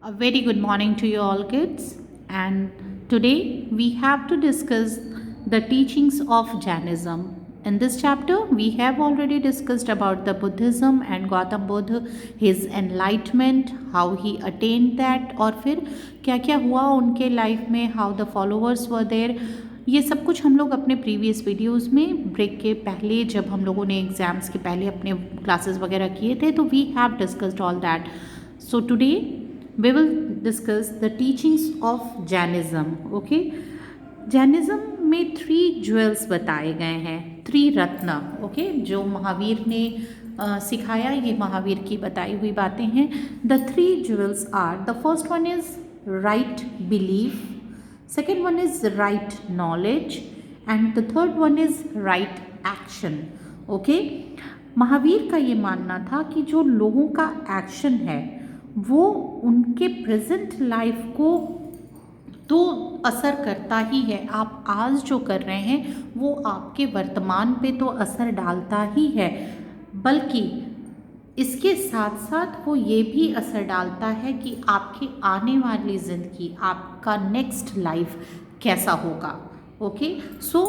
A very good morning to you all, kids. And today we have to discuss the teachings of Jainism. In this chapter, we have already discussed about the Buddhism and Gautam Buddha, his enlightenment, how he attained that, और फिर क्या क्या हुआ उनके life में, how the followers were there. ये सब कुछ हम लोग अपने प्रीवियस वीडियोस में ब्रेक के पहले, जब हम लोगों ने एग्ज़ाम्स के पहले अपने क्लासेस वगैरह किए थे, तो we have discussed all that. So today we will discuss the teachings of Jainism. Okay, Jainism में 3 jewels बताए गए हैं, 3 रत्न. ओके, जो महावीर ने सिखाया, ये महावीर की बताई हुई बातें हैं. The 3 jewels are, the first one is right belief, second one is right knowledge, and the third one is right action. Okay, Mahavir का ये मानना था कि जो लोगों का एक्शन है वो उनके प्रेजेंट लाइफ को तो असर करता ही है. आप आज जो कर रहे हैं वो आपके वर्तमान पे तो असर डालता ही है, बल्कि इसके साथ साथ वो ये भी असर डालता है कि आपकी आने वाली ज़िंदगी, आपका नेक्स्ट लाइफ कैसा होगा. ओके, सो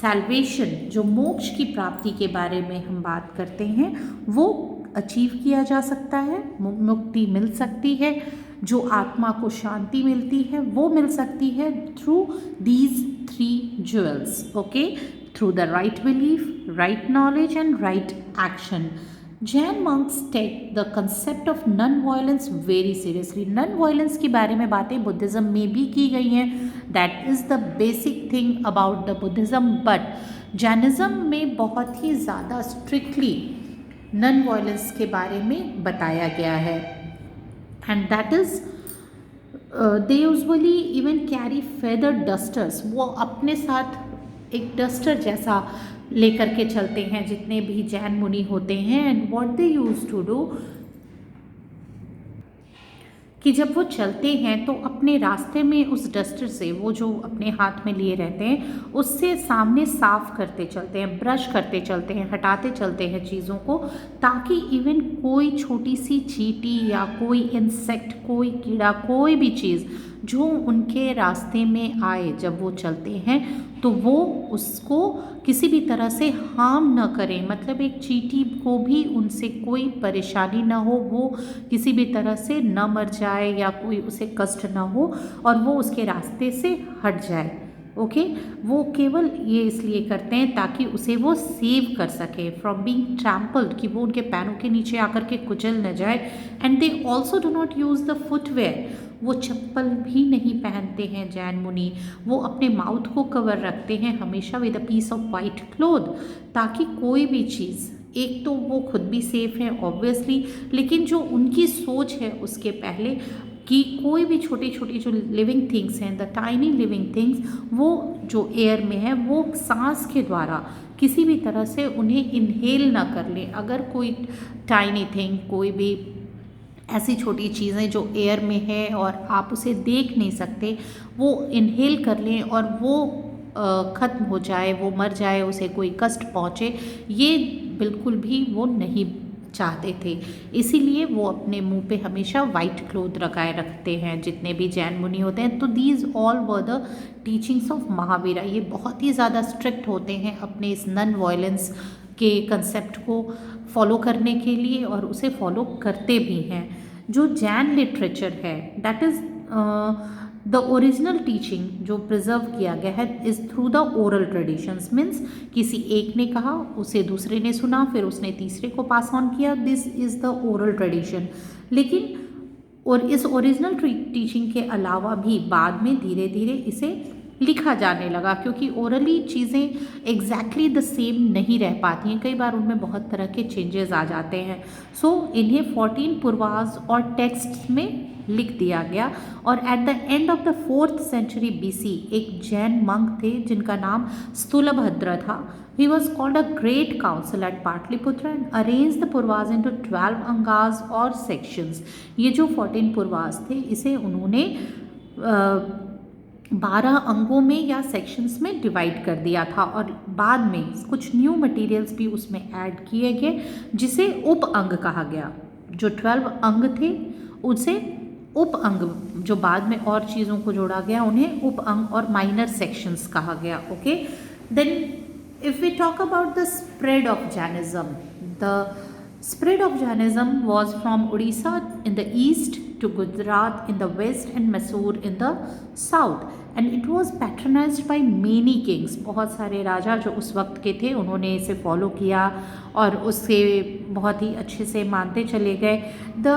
सैल्वेशन, जो मोक्ष की प्राप्ति के बारे में हम बात करते हैं, वो अचीव किया जा सकता है, मुक्ति मिल सकती है, जो आत्मा को शांति मिलती है वो मिल सकती है through these 3 jewels. Okay, through the right belief, right knowledge and right action. Jain monks take the concept of non-violence very seriously. non-violence के बारे में बातें बुद्धिज़्म में भी की गई हैं. That is the basic thing about the Buddhism. But Jainism में बहुत ही ज़्यादा स्ट्रिक्टली नॉन वायलेंस के बारे में बताया गया है. And that is they usually even carry feather dusters. वो अपने साथ एक डस्टर जैसा लेकर के चलते हैं जितने भी जैन मुनि होते हैं. And what they use to do, कि जब वो चलते हैं तो अपने रास्ते में उस डस्टर से, वो जो अपने हाथ में लिए रहते हैं, उससे सामने साफ करते चलते हैं, ब्रश करते चलते हैं, हटाते चलते हैं चीज़ों को, ताकि इवन कोई छोटी सी चींटी या कोई इंसेक्ट, कोई कीड़ा, कोई भी चीज़ जो उनके रास्ते में आए जब वो चलते हैं, तो वो उसको किसी भी तरह से हार्म न करें. मतलब एक चींटी को भी उनसे कोई परेशानी ना हो, वो किसी भी तरह से न मर जाए या कोई उसे कष्ट ना हो और वो उसके रास्ते से हट जाए. ओके, वो केवल ये इसलिए करते हैं ताकि उसे वो सेव कर सके फ्रॉम बीइंग ट्रैम्पल्ड, कि वो उनके पैरों के नीचे आकर के कुचल न जाए. And they also do not use the footwear. वो चप्पल भी नहीं पहनते हैं जैन मुनि. वो अपने माउथ को कवर रखते हैं हमेशा with a piece of white cloth, ताकि कोई भी चीज़, एक तो वो खुद भी सेफ है ऑब्वियसली, लेकिन जो उनकी सोच है उसके पहले, कि कोई भी छोटी छोटी जो लिविंग थिंग्स हैं, द टाइनी लिविंग थिंग्स, वो जो एयर में है वो सांस के द्वारा किसी भी तरह से उन्हें इनहेल ना कर लें. अगर कोई टाइनी थिंग, कोई भी ऐसी छोटी चीज़ें जो एयर में है और आप उसे देख नहीं सकते, वो इनहेल कर लें और वो ख़त्म हो जाए, वो मर जाए, उसे कोई कष्ट पहुँचे, ये बिल्कुल भी वो नहीं चाहते थे. इसीलिए वो अपने मुंह पे हमेशा वाइट क्लोथ लगाए रखते हैं जितने भी जैन मुनि होते हैं. तो these all were the teachings of Mahavira. ये बहुत ही ज़्यादा स्ट्रिक्ट होते हैं अपने इस नॉन वायलेंस के कंसेप्ट को फॉलो करने के लिए, और उसे फॉलो करते भी हैं. जो जैन लिटरेचर है, that is the original teaching जो प्रिजर्व किया गया है is through the oral traditions. Means किसी एक ने कहा, उसे दूसरे ने सुना, फिर उसने तीसरे को पास ऑन किया. This is the oral tradition. लेकिन और इस ओरिजिनल टीचिंग के अलावा भी बाद में धीरे धीरे इसे लिखा जाने लगा, क्योंकि ओरली चीज़ें एग्जैक्टली द सेम नहीं रह पाती हैं, कई बार उनमें बहुत तरह के चेंजेस आ जाते हैं. सो इन्हें 14 पूर्वाज और टेक्स्ट में लिख दिया गया. और at the end of the 4th century BC एक जैन मंक थे जिनका नाम स्थूलभद्र था. He was called a great council at Patliputra and arranged the Purvas into 12 angas और sections. ये जो 14 पूर्वास थे, इसे उन्होंने 12 अंगों में या सेक्शंस में डिवाइड कर दिया था, और बाद में कुछ न्यू मटेरियल्स भी उसमें ऐड किए गए जिसे उप अंग कहा गया. जो 12 अंग थे उसे उप अंग, जो बाद में और चीज़ों को जोड़ा गया, उन्हें उप अंग और माइनर सेक्शंस कहा गया. Okay, then if we talk about the spread of Jainism, the spread of Jainism was from Odisha in the east to Gujarat in the west and Mysore in the south, and it was patronized by many kings. बहुत सारे राजा जो उस वक्त के थे उन्होंने इसे follow किया और उससे बहुत ही अच्छे से मानते चले गए. The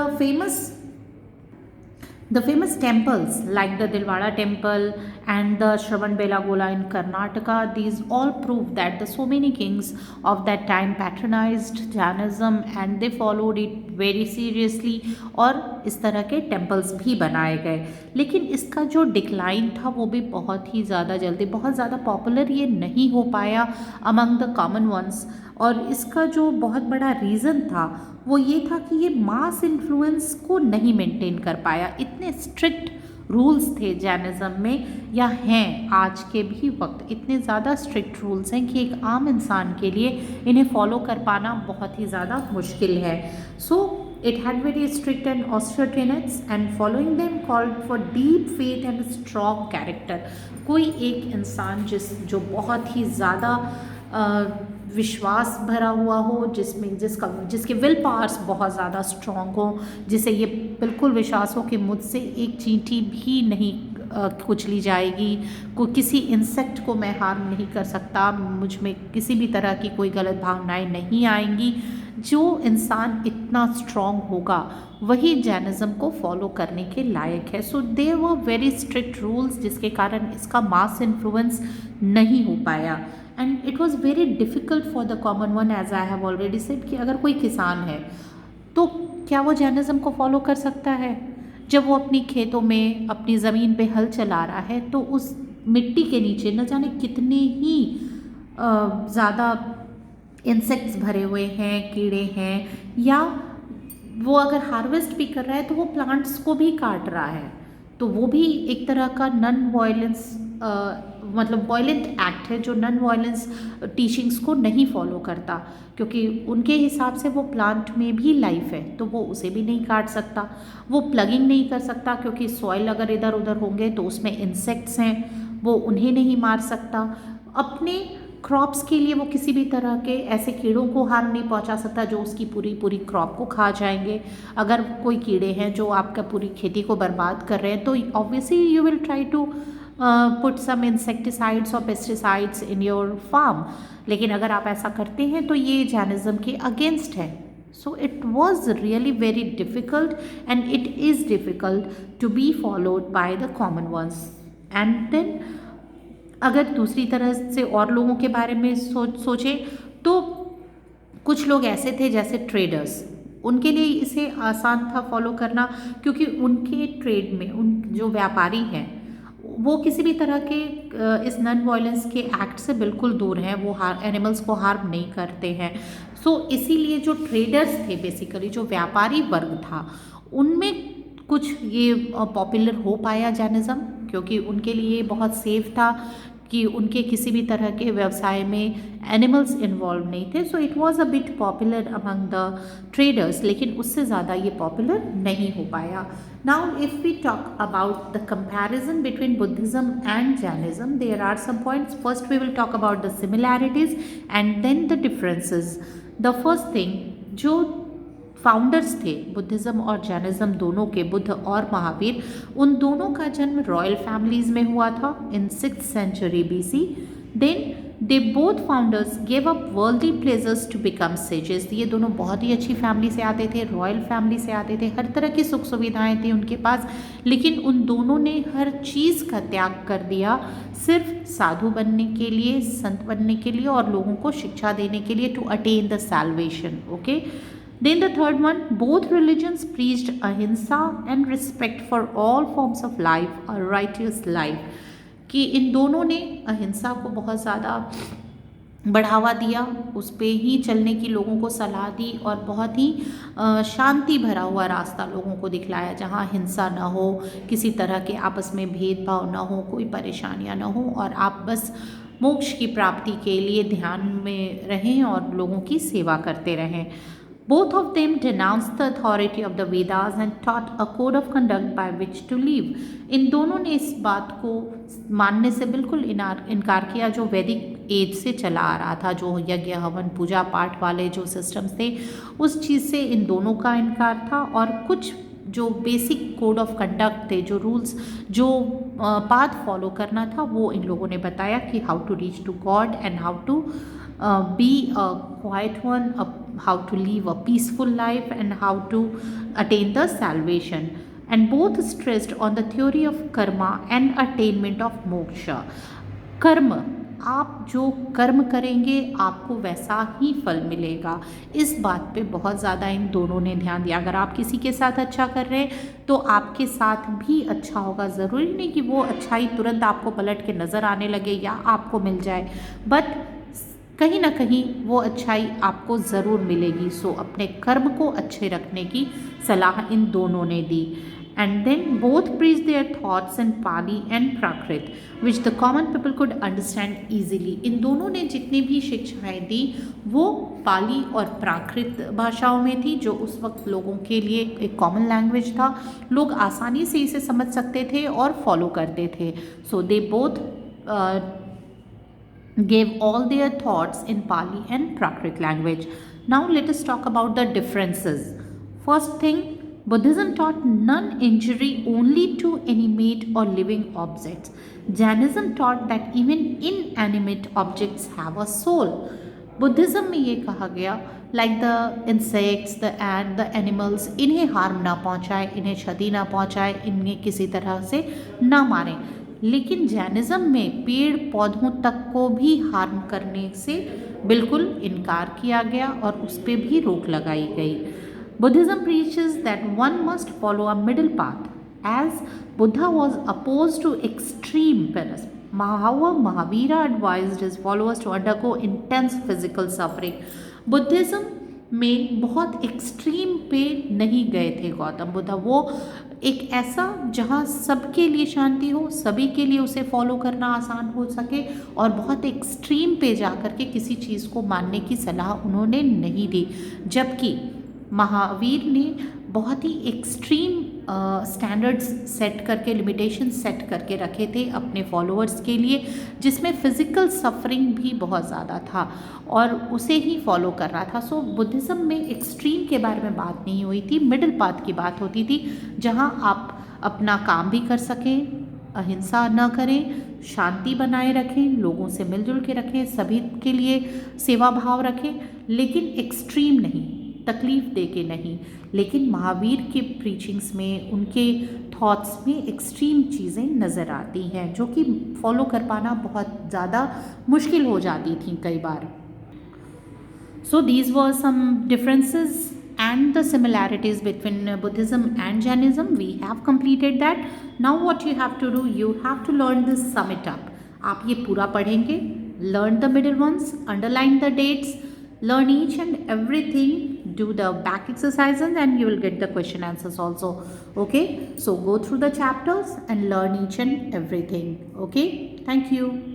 famous temples like the Dilwara temple and the Shravanbelagola in Karnataka, these all prove that the so many kings of that time patronized Jainism and they followed it very seriously, और इस तरह के temples भी बनाए गए. लेकिन इसका जो डिक्लाइन था वो भी बहुत ही ज़्यादा जल्दी, बहुत ज़्यादा पॉपुलर ये नहीं हो पाया अमंग द कॉमन वंस. और इसका जो बहुत बड़ा रीज़न था वो ये था कि ये मास इन्फ्लुएंस को नहीं मेंटेन कर पाया. इतने स्ट्रिक्ट रूल्स थे जैनिज़्म में, या हैं आज के भी वक्त, इतने ज़्यादा स्ट्रिक्ट रूल्स हैं कि एक आम इंसान के लिए इन्हें फॉलो कर पाना बहुत ही ज़्यादा मुश्किल है. सो it had very strict and austere tenets and following them called for deep faith and strong character. कोई एक इंसान जो बहुत ही ज़्यादा विश्वास भरा हुआ हो, जिसके विल पावर्स बहुत ज़्यादा स्ट्रॉन्ग हो, जिसे ये बिल्कुल विश्वास हो कि मुझसे एक चींटी भी नहीं कुचली जाएगी, किसी इंसेक्ट को मैं हार्म नहीं कर सकता, मुझ में किसी भी तरह की कोई गलत भावनाएं नहीं आएंगी. जो इंसान इतना स्ट्रॉन्ग होगा वही जैनिज़्म को फॉलो करने के लायक है. So there were very strict rules जिसके कारण इसका मास इन्फ्लुएंस नहीं हो पाया. And it was very difficult for the common one, as I have already said, कि अगर कोई किसान है तो क्या वो जैनिज़्म को फॉलो कर सकता है? जब वो अपनी खेतों में अपनी ज़मीन पे हल चला रहा है तो उस मिट्टी के नीचे न जाने कितने ही ज़्यादा इंसेक्ट्स भरे हुए हैं, कीड़े हैं, या वो अगर हार्वेस्ट भी कर रहा है तो वो प्लांट्स को भी काट रहा है. तो वो भी एक तरह का नॉन वायलेंस मतलब वायलेंट एक्ट है जो नॉन वायलेंस टीचिंग्स को नहीं फॉलो करता, क्योंकि उनके हिसाब से वो प्लांट में भी लाइफ है तो वो उसे भी नहीं काट सकता. वो प्लगिंग नहीं कर सकता क्योंकि सॉइल अगर इधर उधर होंगे तो उसमें इंसेक्ट्स हैं, वो उन्हें नहीं मार सकता. अपने क्रॉप्स के लिए वो किसी भी तरह के ऐसे कीड़ों को हार्म नहीं पहुंचा सकता जो उसकी पूरी क्रॉप को खा जाएंगे. अगर कोई कीड़े हैं जो आपका पूरी खेती को बर्बाद कर रहे हैं तो obviously you will try to put some insecticides और पेस्टिसाइड्स इन योर फार्म. लेकिन अगर आप ऐसा करते हैं तो ये जैनिज़्म के अगेंस्ट है. So it was really very difficult and it is difficult to be followed by the common ones. And then अगर दूसरी तरह से और लोगों के बारे में सोचें तो कुछ लोग ऐसे थे जैसे ट्रेडर्स, उनके लिए इसे आसान था फॉलो करना क्योंकि उनके ट्रेड में उन जो व्यापारी हैं वो किसी भी तरह के इस नॉन वायलेंस के एक्ट से बिल्कुल दूर हैं, वो एनिमल्स को हार्म नहीं करते हैं. सो इसीलिए जो ट्रेडर्स थे, बेसिकली जो व्यापारी वर्ग था, उनमें कुछ ये पॉपुलर हो पाया जैनिज़्म क्योंकि उनके लिए बहुत सेफ था कि उनके किसी भी तरह के व्यवसाय में एनिमल्स इन्वॉल्व नहीं थे. So it was a bit popular among the traders, लेकिन उससे ज़्यादा ये पॉपुलर नहीं हो पाया. Now if we talk about the comparison between Buddhism and Jainism, there are some points. First we will talk about the similarities and then the differences. The first thing, जो founders थे बुद्धिज़्म और जैनिज़्म दोनों के, बुद्ध और महावीर, उन दोनों का जन्म रॉयल फैमिलीज़ में हुआ था in 6th century BC. Then they both founders gave up worldly pleasures to become sages. ये दोनों बहुत ही अच्छी फैमिली से आते थे, रॉयल फैमिली से आते थे, हर तरह की सुख सुविधाएं थी उनके पास, लेकिन उन दोनों ने हर चीज़ का त्याग कर दिया सिर्फ साधु बनने के लिए, संत बनने के लिए और लोगों को शिक्षा देने के लिए, to attain the salvation. Okay. Then the third one, both religions preached ahimsa and respect for all forms of life, a righteous life. कि इन दोनों ने अहिंसा को बहुत ज़्यादा बढ़ावा दिया, उस पे ही चलने की लोगों को सलाह दी और बहुत ही शांति भरा हुआ रास्ता लोगों को दिखलाया जहाँ हिंसा ना हो, किसी तरह के आपस में भेदभाव ना हो, कोई परेशानियाँ ना हो और आप बस मोक्ष की प्राप्ति के लिए ध्यान में रहें और लोगों की सेवा करते रहें. Both of them denounced the authority of the Vedas and taught a code of conduct by which to live. इन दोनों ने इस बात को मानने से बिल्कुल इनकार किया जो वैदिक एज से चला आ रहा था, जो यज्ञ हवन पूजा पाठ वाले जो सिस्टम्स थे उस चीज़ से इन दोनों का इनकार था। और कुछ जो बेसिक कोड ऑफ कंडक्ट थे, जो रूल्स, जो पाथ फॉलो करना था, वो इन लोगों ने बताया कि how to reach to God and how to be a quiet one, how to live a peaceful life, and how to attain the salvation. And both stressed on the theory of karma and attainment of moksha. कर्म, आप जो कर्म करेंगे आपको वैसा ही फल मिलेगा, इस बात पे बहुत ज़्यादा इन दोनों ने ध्यान दिया। अगर आप किसी के साथ अच्छा कर रहे हैं तो आपके साथ भी अच्छा होगा। ज़रूरी नहीं कि वो अच्छाई तुरंत आपको पलट के नज़र आने लगे या आपको मिल जाए, बट कहीं ना कहीं वो अच्छाई आपको ज़रूर मिलेगी। सो अपने कर्म को अच्छे रखने की सलाह इन दोनों ने दी। And then both preach their thoughts in Pali and Prakrit which the common people could understand easily. इन दोनों ने जितनी भी शिक्षाएं दी वो पाली और प्राकृत भाषाओं में थी, जो उस वक्त लोगों के लिए एक कॉमन लैंग्वेज था, लोग आसानी से इसे समझ सकते थे और फॉलो करते थे। So they both gave all their thoughts in Pali and Prakrit language. Now let us talk about the differences. First thing, Buddhism taught non-injury only to animate or living objects. Jainism taught that even inanimate objects have a soul. Buddhism में ये कहा गया like the insects, the end, the animals, इन्हें harm ना पहुँचाए, इन्हें क्षति ना पहुँचाए, इन्हें किसी तरह से ना मारें। लेकिन जैनिज़्म में पेड़ पौधों तक को भी हार्म करने से बिल्कुल इनकार किया गया और उस पर भी रोक लगाई गई। Buddhism preaches that one must follow a middle path as Buddha was opposed to extreme penance. Mahavira advised his followers to undergo intense physical suffering. Buddhism में बहुत एक्सट्रीम पे नहीं गए थे गौतम बुद्ध। वो एक ऐसा जहाँ सबके लिए शांति हो, सभी के लिए उसे फॉलो करना आसान हो सके, और बहुत एक्सट्रीम पे जा कर के किसी चीज़ को मानने की सलाह उन्होंने नहीं दी। जबकि महावीर ने बहुत ही एक्सट्रीम स्टैंडर्ड्स सेट करके, लिमिटेशन सेट करके रखे थे अपने फॉलोअर्स के लिए, जिसमें फ़िज़िकल सफरिंग भी बहुत ज़्यादा था और उसे ही फॉलो कर रहा था। सो बुद्धिज़्म में एक्सट्रीम के बारे में बात नहीं हुई थी, मिडिल पाथ की बात होती थी, जहाँ आप अपना काम भी कर सकें, अहिंसा न करें, शांति बनाए रखें, लोगों से मिलजुल के रखें, सभी के लिए सेवा भाव रखें, लेकिन एक्सट्रीम नहीं, तकलीफ़ दे के नहीं। लेकिन महावीर के प्रीचिंग्स में, उनके थॉट्स में एक्सट्रीम चीज़ें नज़र आती हैं जो कि फॉलो कर पाना बहुत ज़्यादा मुश्किल हो जाती थी कई बार। So these were some differences and the similarities between Buddhism and Jainism. We have completed that. Now what you have to do, you have to learn this, sum it up. आप ये पूरा पढ़ेंगे, learn the middle ones, underline the dates, learn each and everything, do the back exercises, and you will get the question answers also. Okay, so go through the chapters and learn each and everything. Okay, thank you.